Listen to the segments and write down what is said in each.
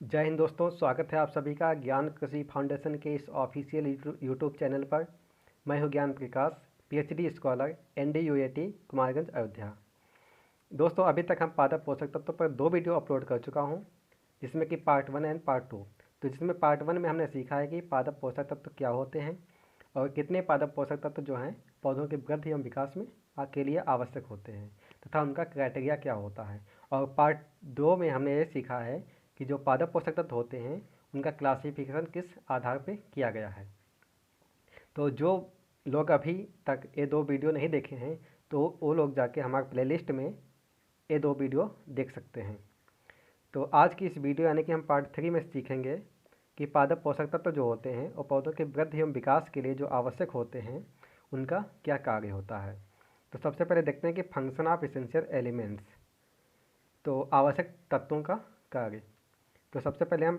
जय हिंद दोस्तों, स्वागत है आप सभी का ज्ञान कृषि फाउंडेशन के इस ऑफिशियल यूट्यूब चैनल पर। मैं हूं ज्ञान प्रकाश, पीएचडी स्कॉलर, एनडीयूएटी, कुमारगंज, अयोध्या। दोस्तों, अभी तक हम पादप पोषक तत्व पर 2 वीडियो अपलोड कर चुका हूं, जिसमें कि पार्ट 1 एंड पार्ट 2। तो जिसमें पार्ट 1 में हमने सीखा है कि पादप पोषक तत्व क्या होते हैं और कितने पादप पोषक तत्व जो हैं पौधों के वृद्धि एवं विकास में के लिए आवश्यक होते हैं तथा उनका क्राइटेरिया क्या होता है। और पार्ट 2 में हमने ये सीखा है कि जो पादप पोषक तत्व होते हैं उनका क्लासिफिकेशन किस आधार पर किया गया है। तो जो लोग अभी तक ये 2 वीडियो नहीं देखे हैं तो वो लोग जाके हमारे प्लेलिस्ट में ये 2 वीडियो देख सकते हैं। तो आज की इस वीडियो यानी कि हम पार्ट 3 में सीखेंगे कि पादप पोषक तत्व जो होते हैं और पौधों के वृद्धि एवं विकास के लिए जो आवश्यक होते हैं उनका क्या कार्य होता है। तो सबसे पहले देखते हैं कि फंक्शन ऑफ एसेंशियल एलिमेंट्स, तो आवश्यक तत्वों का कार्य। तो सबसे पहले हम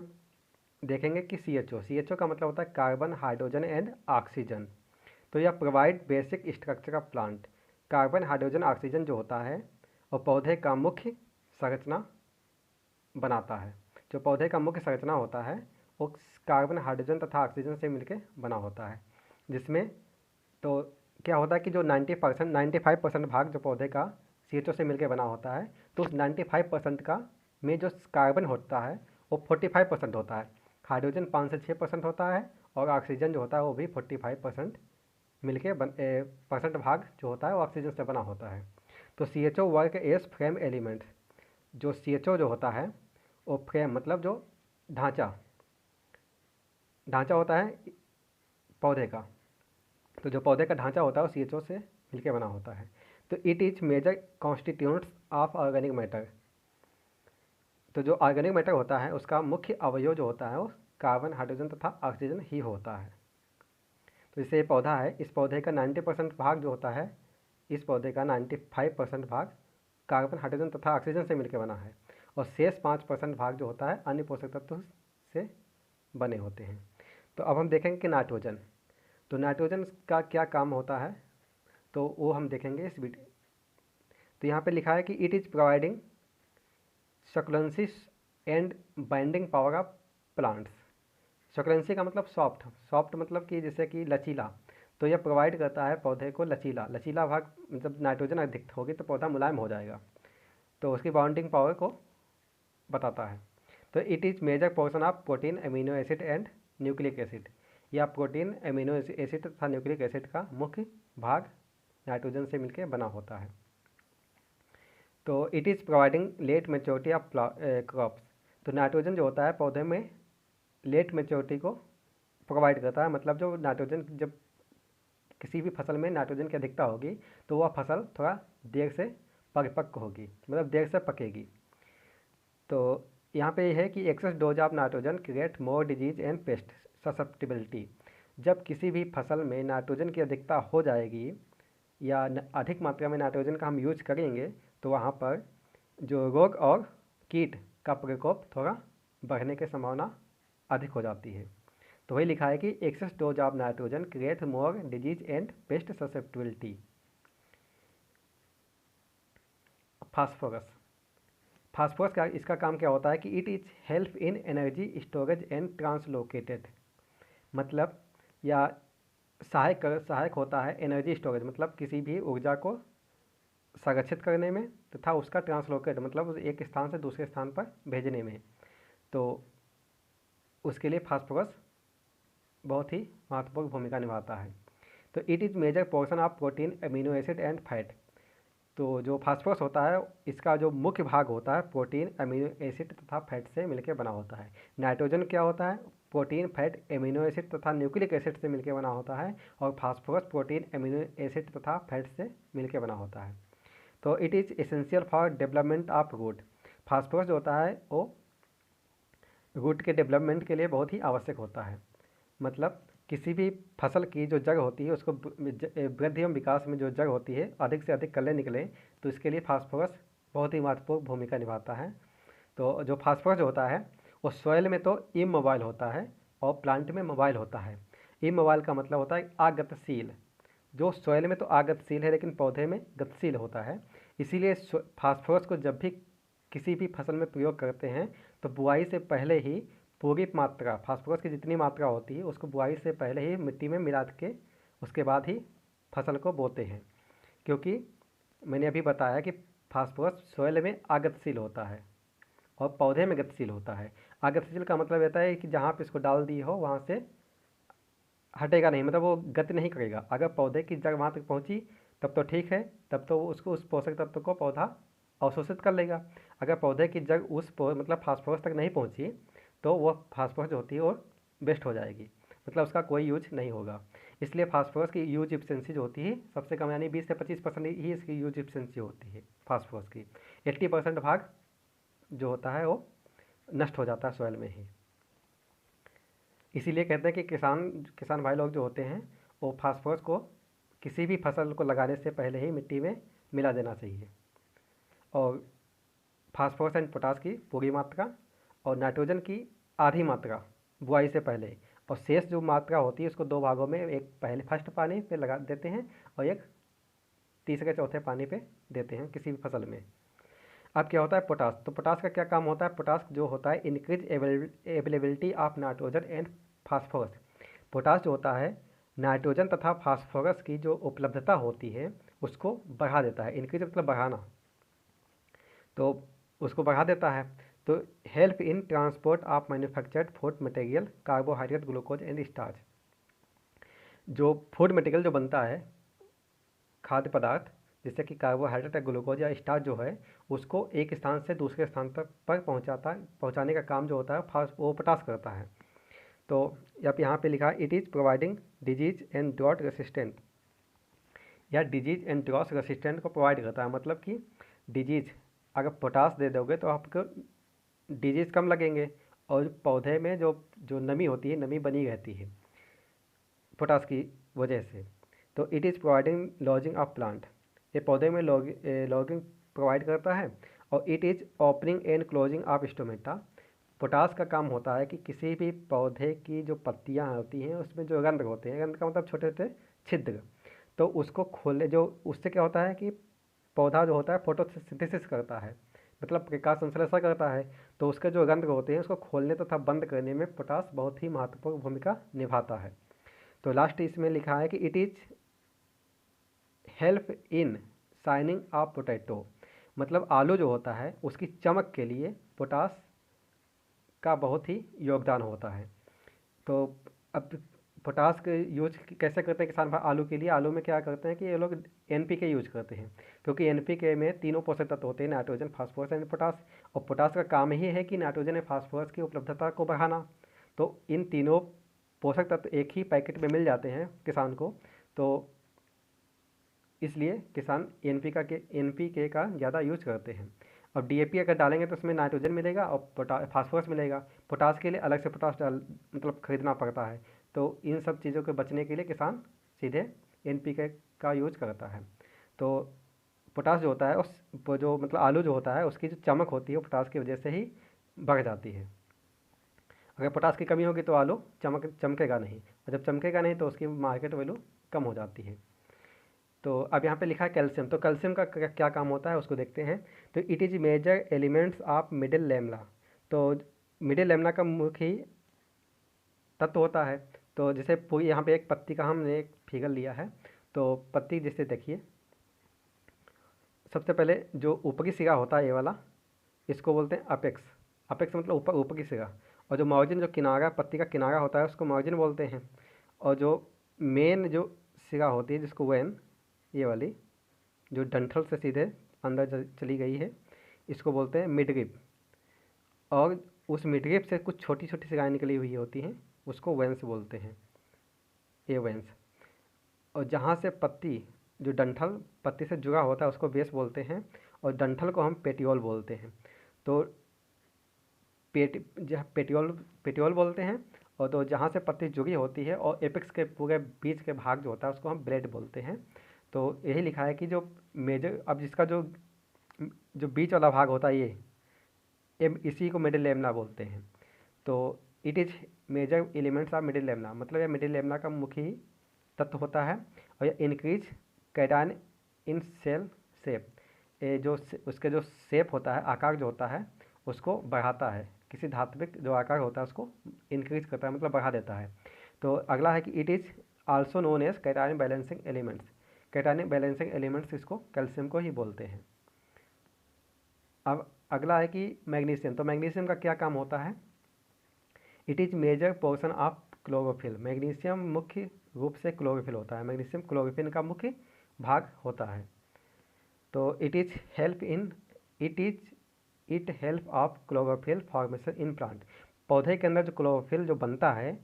देखेंगे कि सी एच ओ का मतलब होता है कार्बन, हाइड्रोजन एंड ऑक्सीजन। तो यह provide basic structure of plant. Carbon, hydrogen, oxygen जो होता है और पौधे का मुख्य संरचना बनाता है। जो पौधे का मुख्य संरचना होता है वो कार्बन, हाइड्रोजन तथा ऑक्सीजन से मिलकर बना होता है। जिसमें तो क्या होता है कि जो 95% भाग जो पौधे का सी से मिलकर बना होता है, तो उस 95% का में जो कार्बन होता है वो 45% होता है, हाइड्रोजन 5 से 6% होता है और ऑक्सीजन जो होता है वो भी 45% मिलके परसेंट भाग जो होता है वो ऑक्सीजन से बना होता है। तो सी वर्क एज फ्रेम एलिमेंट। जो सी जो होता है वो फ्रेम मतलब जो ढांचा ढांचा होता है पौधे का। तो जो पौधे का ढांचा होता है वो सी से मिलके बना होता है। तो it is major constituents of organic matter. तो जो ऑर्गेनिक मैटर होता है उसका मुख्य अवयव जो होता है वो कार्बन, हाइड्रोजन तथा ऑक्सीजन ही होता है। तो इससे ये पौधा है, इस पौधे का 90% भाग जो होता है, इस पौधे का 95% भाग कार्बन, हाइड्रोजन तथा ऑक्सीजन से मिलकर बना है और शेष 5% भाग जो होता है अन्य पोषक तत्व से बने होते हैं। तो अब हम देखेंगे कि नाइट्रोजन। तो नाइट्रोजन का क्या काम होता है तो वो हम देखेंगे इस वीडियो। तो यहाँ पे लिखा है कि it is providing succulences and binding power of plants. Succulency का मतलब सॉफ्ट मतलब कि जैसे कि लचीला। तो यह प्रोवाइड करता है पौधे को लचीला भाग, मतलब नाइट्रोजन अधिक होगी तो पौधा मुलायम हो जाएगा, तो उसकी बाउंडिंग पावर को बताता है। तो it is major portion of protein, amino acid and nucleic acid. या प्रोटीन, अमीनो एसिड तथा न्यूक्लिक एसिड का मुख्य भाग नाइट्रोजन से मिलकर बना होता है। तो it is providing late maturity of crops. तो नाइट्रोजन जो होता है पौधे में लेट मेच्योरिटी को प्रोवाइड करता है। मतलब जो नाइट्रोजन, जब किसी भी फसल में नाइट्रोजन की अधिकता होगी तो वह फसल थोड़ा देर से परिपक्व होगी, मतलब देर से पकेगी। तो यहाँ पे यह है कि excess dose of nitrogen create more disease and pest susceptibility. जब किसी भी फसल में नाइट्रोजन की अधिकता हो जाएगी या अधिक मात्रा में नाइट्रोजन का हम यूज करेंगे तो वहाँ पर जो रोग और कीट का प्रकोप थोड़ा बढ़ने की संभावना अधिक हो जाती है। तो वही लिखा है कि excess dose of nitrogen create more disease and pest susceptibility. Phosphorus. Phosphorus का इसका काम क्या होता है कि it is help in energy storage and translocated. मतलब या सहायक होता है एनर्जी स्टोरेज, मतलब किसी भी ऊर्जा को संरक्षित करने में तथा उसका ट्रांसलोकेट मतलब एक स्थान से दूसरे स्थान पर भेजने में। तो उसके लिए फास्फोरस बहुत ही महत्वपूर्ण भूमिका निभाता है। तो it is major portion of protein, amino acid and fat. तो जो फास्फोरस होता है इसका जो मुख्य भाग होता है प्रोटीन, अमीनो एसिड तथा फैट से मिलकर बना होता है। नाइट्रोजन क्या होता है? प्रोटीन, फैट, अमीनो एसिड तथा न्यूक्लिक एसिड से मिलकर बना होता है और फास्फोरस प्रोटीन, अमीनो एसिड तथा फैट से मिलकर बना होता है। तो it is essential for development of root. Phosphorus जो होता है वो रूट के डेवलपमेंट के लिए बहुत ही आवश्यक होता है। मतलब किसी भी फसल की जो जड़ होती है उसको वृद्धि एवं विकास में जो जड़ होती है अधिक से अधिक कले निकले, तो इसके लिए फास्फोरस बहुत ही महत्वपूर्ण भूमिका निभाता है। तो जो फास्फोरस जो होता है वो सॉइल में तो इमोबाइल होता है और प्लांट में मोबाइल होता है। इमोबाइल का मतलब होता है अगतिशील। जो सॉइल में तो अगतिशील है लेकिन पौधे में गतिशील होता है। इसीलिए फास्फोरस को जब भी किसी भी फसल में प्रयोग करते हैं तो बुआई से पहले ही पूरी मात्रा फास्फोरस की जितनी मात्रा होती है उसको बुआई से पहले ही मिट्टी में मिला के उसके बाद ही फसल को बोते हैं, क्योंकि मैंने अभी बताया कि फास्फोरस सॉइल में अगतिशील होता है और पौधे में गतिशील होता है। अगतिशील का मतलब रहता है कि जहाँ पे इसको डाल दी हो वहाँ से हटेगा नहीं, मतलब वो गति नहीं करेगा। अगर पौधे की जड़ वहाँ तक पहुँची तब तो ठीक है, तब तो वो उसको उस पोषक तत्व को पौधा अवशोषित कर लेगा। अगर पौधे की जड़ मतलब फास्फोरस तक नहीं पहुँची तो वह फास्फोरस जो होती है वो वेस्ट हो जाएगी, मतलब उसका कोई यूज नहीं होगा। इसलिए फास्फोरस की यूज इफिशिएंसी जो होती है सबसे कम, यानी 20 से 25% ही इसकी यूज इफिशिएंसी होती है फास्फोरस की। 80% भाग जो होता है वो नष्ट हो जाता है सॉइल में ही। इसीलिए कहते हैं कि किसान भाई लोग जो होते हैं वो फास्फोरस को किसी भी फसल को लगाने से पहले ही मिट्टी में मिला देना चाहिए। और फास्फोरस एंड पोटास की पूरी मात्रा और नाइट्रोजन की आधी मात्रा बुआई से पहले, और शेष जो मात्रा होती है उसको दो भागों में, एक पहले फर्स्ट पानी पे लगा देते हैं और एक तीसरे चौथे पानी पे देते हैं किसी भी फसल में। अब क्या होता है पोटास, तो पोटास का क्या काम होता है? पोटास जो होता है increase availability of nitrogen and phosphorus. Potash जो होता है नाइट्रोजन तथा फास्फोरस की जो उपलब्धता होती है उसको बढ़ा देता है। इंक्रीज मतलब बढ़ाना, तो उसको बढ़ा देता है। तो help in transport of manufactured food material carbohydrate glucose and starch. जो फूड मटेरियल जो बनता है खाद्य पदार्थ, जैसे कि कार्बोहाइड्रेट या ग्लूकोज या स्टार्च जो है, उसको एक स्थान से दूसरे स्थान तक पर पहुंचाने का काम जो होता है वो पोटास करता है। तो यहाँ पे लिखा है it is providing disease and drought resistant, या डिजीज एंड ड्रॉट रेसिस्टेंट को प्रोवाइड करता है। मतलब कि डिजीज अगर पोटास दे दोगे तो आपको डिजीज कम लगेंगे और पौधे में जो जो नमी होती है, नमी बनी रहती है पोटास की वजह से। तो it is providing lodging of plant, ये पौधे में लॉगिंग प्रोवाइड करता है। और it is opening and closing of stomata. Potash का काम होता है कि किसी भी पौधे की जो पत्तियां होती हैं उसमें जो रंध्र होते हैं, रंध्र का मतलब छोटे छोटे छिद्र, तो उसको खोलने, जो उससे क्या होता है कि पौधा जो होता है फोटोसिंथेसिस करता है, मतलब प्रकाश संश्लेषण करता है। तो उसके जो रंध्र होते हैं उसको खोलने तथा बंद करने में पोटास बहुत ही महत्वपूर्ण भूमिका निभाता है। तो लास्ट इसमें लिखा है कि it is help in shining of potato, मतलब आलू जो होता है उसकी चमक के लिए पोटास का बहुत ही योगदान होता है। तो अब पोटास के यूज कैसे करते हैं किसान भाई आलू के लिए? आलू में क्या करते हैं कि ये लोग एनपीके यूज करते हैं, क्योंकि एनपीके में तीनों पोषक तत्व होते हैं, नाइट्रोजन, फास्फोरस एंड पोटास। और पोटास का काम ही है कि नाइट्रोजन और फास्फोरस की उपलब्धता को बढ़ाना। तो इन तीनों पोषक तत्व एक ही पैकेट में मिल जाते हैं किसान को, तो इसलिए किसान एनपीके का ज़्यादा यूज करते हैं। और डीएपी अगर डालेंगे तो उसमें नाइट्रोजन मिलेगा और फास्फोरस मिलेगा। पोटास के लिए अलग से पोटास मतलब खरीदना पड़ता है। तो इन सब चीज़ों के बचने के लिए किसान सीधे एनपीके का यूज करता है। तो पोटास जो होता है उस जो मतलब आलू जो होता है उसकी जो चमक होती है वो पोटास की वजह से ही बढ़ जाती है। अगर पोटास की कमी होगी तो आलू चमकेगा नहीं, और जब चमकेगा नहीं तो उसकी मार्केट वैल्यू कम हो जाती है। तो अब यहाँ पे लिखा है कैल्शियम, तो कैल्शियम का क्या काम होता है उसको देखते हैं। तो it is major elements of middle lamella. तो मिडिल लेमला का मुख्य तत्व होता है। तो जैसे पूरी यहाँ पे एक पत्ती का हमने एक फिगर लिया है। तो पत्ती जैसे देखिए, सबसे पहले जो ऊपरी सिरा होता है ये वाला, इसको बोलते हैं अपेक्स। अपेक्स मतलब ऊपरी सिरा। और जो मार्जिन, जो किनारा, पत्ती का किनारा होता है उसको मार्जिन बोलते हैं। और जो मेन जो सिरा होती है जिसको वेन, ये वाली जो डंठल से सीधे अंदर चली गई है, इसको बोलते हैं मिडरिप। और उस मिडरिप से कुछ छोटी छोटी सिराएँ निकली हुई होती हैं उसको वेंस बोलते हैं, ये वेंस। और जहाँ से पत्ती, जो डंठल पत्ती से जुड़ा होता है उसको बेस बोलते हैं, और डंठल को हम पेटियोल बोलते हैं। तो पेटियोल बोलते हैं। और तो जहाँ से पत्ती जुड़ी होती है और एपेक्स के पूरे बीच के भाग जो होता है उसको हम ब्लेड बोलते हैं। तो यही लिखा है कि जो मेजर, अब जिसका जो जो बीच वाला भाग होता है ये इसी को मिडिल लेमना बोलते हैं। तो it is major elements of middle lamina, मतलब यह मिडिल लेमना का मुख्य ही तत्व होता है। और यह इंक्रीज कैटायन इन सेल शेप, ये जो उसके जो शेप होता है, आकार जो होता है उसको बढ़ाता है किसी धात्विक जो आकार होता है उसको इंक्रीज करता है, मतलब बढ़ा देता है। तो अगला है कि it is also known as cation balancing elements. Cation balancing elements इसको कैल्शियम को ही बोलते हैं। अब अगला है कि मैग्नीशियम। तो मैग्नीशियम का क्या काम होता है? It is major portion of chlorophyll. Magnesium मुख्य रूप से क्लोरोफिल होता है, मैग्नीशियम क्लोरोफिल का मुख्य भाग होता है। तो it help of chlorophyll formation in plant. पौधे के अंदर जो क्लोरोफिल जो बनता है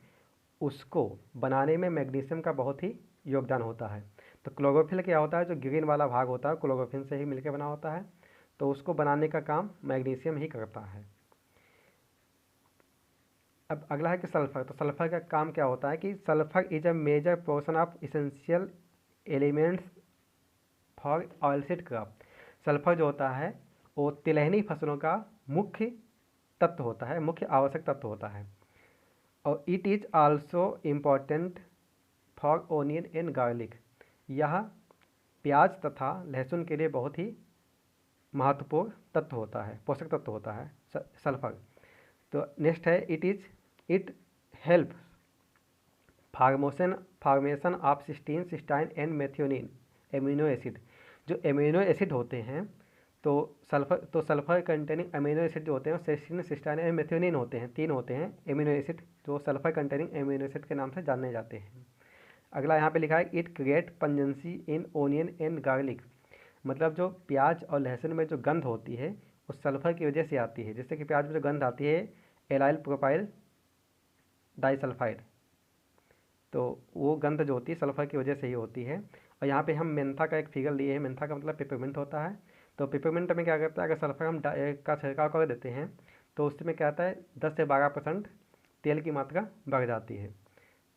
उसको बनाने में मैग्नीशियम का बहुत ही योगदान होता है। तो क्लोरोफिल क्या होता है? जो ग्रीन वाला भाग होता है क्लोरोफिल से ही मिलकर बना होता है, तो उसको बनाने का काम मैग्नीशियम ही करता है। अब अगला है कि सल्फर। तो सल्फर का काम क्या होता है कि sulphur is a major portion of essential elements for oilseed crop. Sulphur जो होता है वो तिलहनी फसलों का मुख्य तत्व होता है, मुख्य आवश्यक तत्व होता है। और it is also important for onion and garlic. यह प्याज तथा लहसुन के लिए बहुत ही महत्वपूर्ण तत्व होता है, पोषक तत्व होता है सल्फर। तो नेक्स्ट है it help formation of cysteine, cystine and methionine amino acid. जो एमिनो एसिड होते हैं तो सल्फर कंटेनिंग अमीनो एसिड जो होते हैं सिस्टीन, सिस्टाइन एंड मेथियोनिन होते हैं, 3 होते हैं एमिनो एसिड जो सल्फर कंटेनिंग एमिनो एसिड के नाम से जाने जाते हैं। अगला यहाँ पे लिखा है it create pungency in onion and garlic. मतलब जो प्याज और लहसुन में जो गंध होती है वो सल्फर की वजह से आती है। जैसे कि प्याज में जो गंध आती है एलाइल प्रोपाइल डाइसल्फाइड, तो वो गंध जो होती है सल्फर की वजह से ही होती है। और यहाँ पे हम मेंथा का एक फिगर लिए हैं। मेंथा का मतलब पेपरमिंट होता है। तो पेपरमिंट में क्या करता है, अगर सल्फर हम का छिड़काव कर देते हैं तो उसमें क्या आता है 10 से 12% तेल की मात्रा बढ़ जाती है।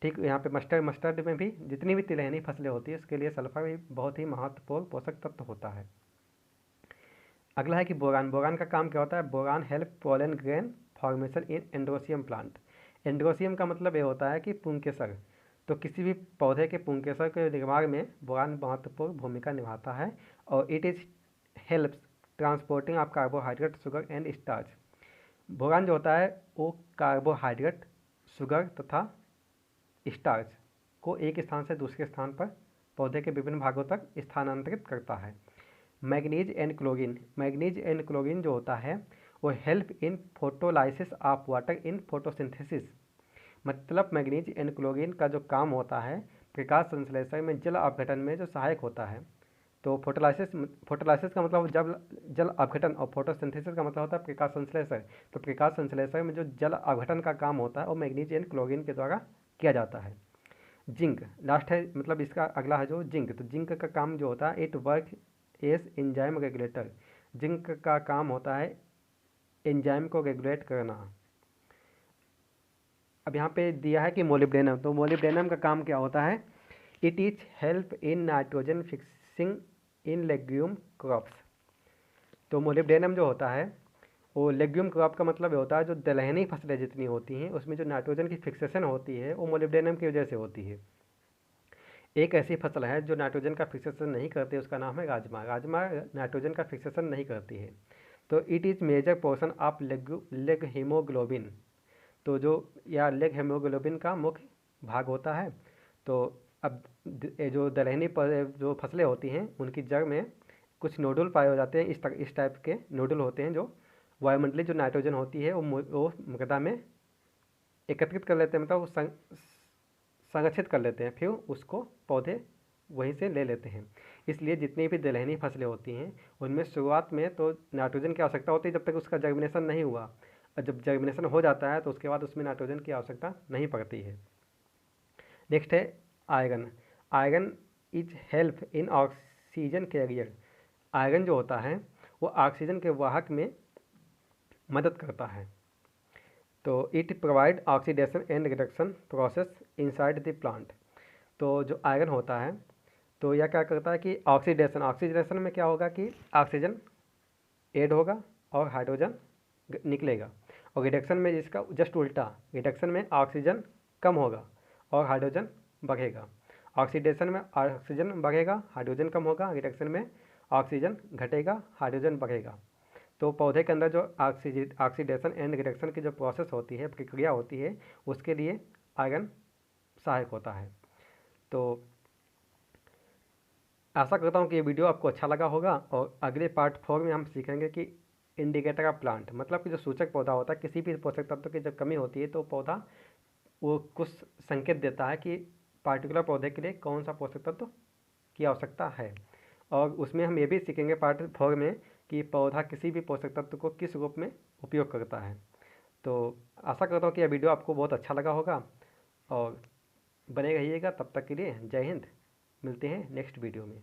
ठीक यहाँ पे मस्टर्ड में भी जितनी भी तिलहनी फसलें होती है उसके लिए सल्फर भी बहुत ही महत्वपूर्ण पोषक तत्व होता है। अगला है कि बोरान। बोरान का काम क्या होता है? Boron help pollen grain formation इन एंड्रोसियम प्लांट। एंड्रोसियम का मतलब ये होता है कि पुंकेसर। तो किसी भी पौधे के पुंकेसर के निर्माण में बोरान महत्वपूर्ण भूमिका निभाता है। और it is helps transporting of carbohydrate, sugar and starch. Boron जो होता है वो कार्बोहाइड्रेट, शुगर तथा स्टार्च को एक स्थान से दूसरे स्थान पर पौधे के विभिन्न भागों तक स्थानांतरित करता है। Manganese and chlorine. Manganese and chlorine जो होता है वो help in photolysis of water in photosynthesis. मतलब मैग्नीज एंड क्लोरीन का जो काम होता है प्रकाश संश्लेषण में जल अपघटन में जो सहायक होता है। तो फोटोलाइसिस का मतलब जल अपघटन और फोटोसिंथेसिस का मतलब होता है प्रकाश संश्लेषण। तो प्रकाश संश्लेषण में जो जल अपघटन का काम होता है वो मैग्नीज एंड क्लोरीन के द्वारा किया जाता है। जिंक लास्ट है, मतलब इसका अगला है जो जिंक। तो जिंक का काम जो होता है it work as enzyme regulator. Zinc का काम होता है एंजाइम को रेगुलेट करना। अब यहाँ पे दिया है कि मोलिब्डेनम। तो मोलिब्डेनम का काम क्या होता है? It is help in nitrogen fixing in legume crops. तो मोलिब्डेनम जो होता है वो लेग्यूम क्रॉप का मतलब ये होता है जो दलहनी फसलें जितनी होती हैं उसमें जो नाइट्रोजन की फिक्सेशन होती है वो मोलिब्डेनम की वजह से होती है। एक ऐसी फसल है जो नाइट्रोजन का फिक्सेशन नहीं करती, उसका नाम है राजमा। राजमा नाइट्रोजन का फिक्सेशन नहीं करती है। तो it is major portion of leghaemoglobin. तो जो या लेग हीमोग्लोबिन का मुख्य भाग होता है। तो अब जो दलहनी जो फसलें होती हैं उनकी जड़ में कुछ नोडुल पाए हो जाते हैं। इस टाइप के नोडुल होते हैं जो वायुमंडलीय जो नाइट्रोजन होती है वो मृदा में एकत्रित कर लेते हैं, मतलब वो संरक्षित कर लेते हैं, फिर उसको पौधे वहीं से ले लेते हैं। इसलिए जितनी भी दलहनी फसलें होती हैं उनमें शुरुआत में तो नाइट्रोजन की आवश्यकता होती है जब तक उसका जर्मिनेशन नहीं हुआ। और जब जर्मिनेशन हो जाता है तो उसके बाद उसमें नाइट्रोजन की आवश्यकता नहीं पड़ती है। नेक्स्ट है iron. Iron is help in oxygen carrier. Iron जो होता है वो ऑक्सीजन के वाहक में मदद करता है। तो it provide oxidation and reduction process inside the plant. तो जो आयरन होता है तो यह क्या करता है कि ऑक्सीडेशन में क्या होगा कि ऑक्सीजन ऐड होगा और हाइड्रोजन निकलेगा। और रिडक्शन में इसका जस्ट उल्टा, रिडक्शन में ऑक्सीजन कम होगा और हाइड्रोजन बढ़ेगा। ऑक्सीडेशन में ऑक्सीजन बढ़ेगा, हाइड्रोजन कम होगा। रिडक्शन में ऑक्सीजन घटेगा, हाइड्रोजन बढ़ेगा। तो पौधे के अंदर जो ऑक्सीडेशन एंड रिडक्शन की जो प्रोसेस होती है, प्रक्रिया होती है, उसके लिए आयरन सहायक होता है। तो आशा करता हूँ कि ये वीडियो आपको अच्छा लगा होगा, और अगले पार्ट 4 में हम सीखेंगे कि इंडिकेटर ऑफ प्लांट, मतलब कि जो सूचक पौधा होता है, किसी भी पोषक तत्व की जब कमी होती है तो पौधा वो कुछ संकेत देता है कि पार्टिकुलर पौधे के लिए कौन सा पोषक तत्व की आवश्यकता है। और उसमें हम ये भी सीखेंगे पार्ट 4 में कि पौधा किसी भी पोषक तत्व को किस रूप में उपयोग करता है। तो आशा करता हूँ कि यह वीडियो आपको बहुत अच्छा लगा होगा, और बने रहिएगा। तब तक के लिए जय हिंद। मिलते हैं नेक्स्ट वीडियो में।